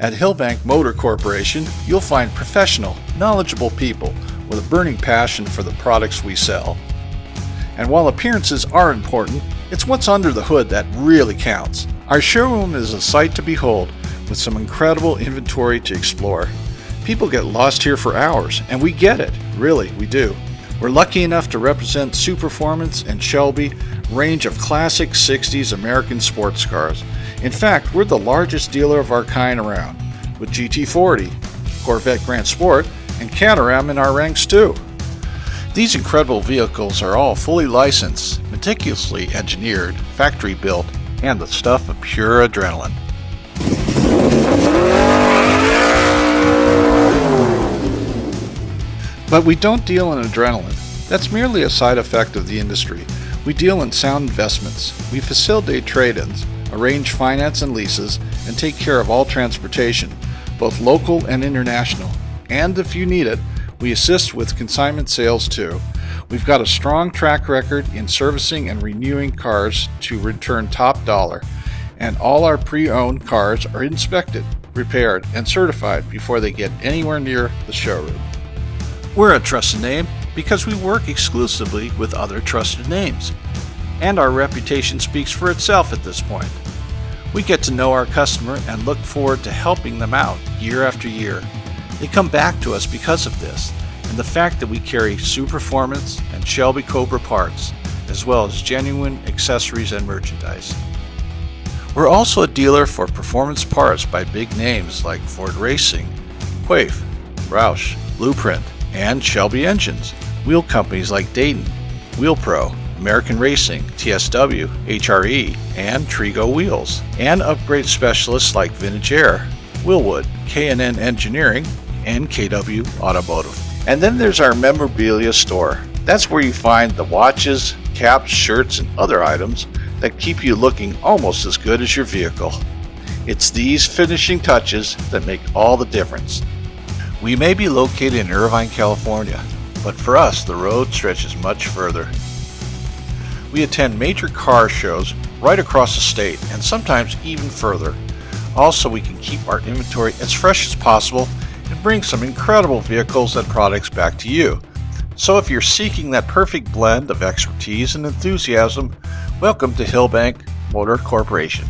At Hillbank Motor Corporation, you'll find professional, knowledgeable people with a burning passion for the products we sell. And while appearances are important, it's what's under the hood that really counts. Our showroom is a sight to behold with some incredible inventory to explore. People get lost here for hours, and we get it. Really, we do. We're lucky enough to represent Superformance and Shelby range of classic 60s American sports cars. In fact, we're the largest dealer of our kind around, with GT40, Corvette Grand Sport, and Caterham in our ranks too. These incredible vehicles are all fully licensed, meticulously engineered, factory built, and the stuff of pure adrenaline. But we don't deal in adrenaline. That's merely a side effect of the industry. We deal in sound investments. We facilitate trade-ins, arrange finance and leases, and take care of all transportation, both local and international. And if you need it, we assist with consignment sales too. We've got a strong track record in servicing and renewing cars to return top dollar, and all our pre-owned cars are inspected, repaired, and certified before they get anywhere near the showroom. We're a trusted name because we work exclusively with other trusted names, and our reputation speaks for itself at this point. We get to know our customer and look forward to helping them out year after year. They come back to us because of this, and the fact that we carry Superformance and Shelby Cobra parts, as well as genuine accessories and merchandise. We're also a dealer for performance parts by big names like Ford Racing, Quaife, Roush, Blueprint, and Shelby Engines, wheel companies like Dayton, Wheel Pro, American Racing, TSW, HRE, and Trigo Wheels, and upgrade specialists like Vintage Air, Willwood, K&N Engineering, and KW Automotive. And then there's our memorabilia store. That's where you find the watches, caps, shirts, and other items that keep you looking almost as good as your vehicle. It's these finishing touches that make all the difference. We may be located in Irvine, California, but for us the road stretches much further. We attend major car shows right across the state and sometimes even further. Also, we can keep our inventory as fresh as possible and bring some incredible vehicles and products back to you. So if you're seeking that perfect blend of expertise and enthusiasm, welcome to Hillbank Motor Corporation.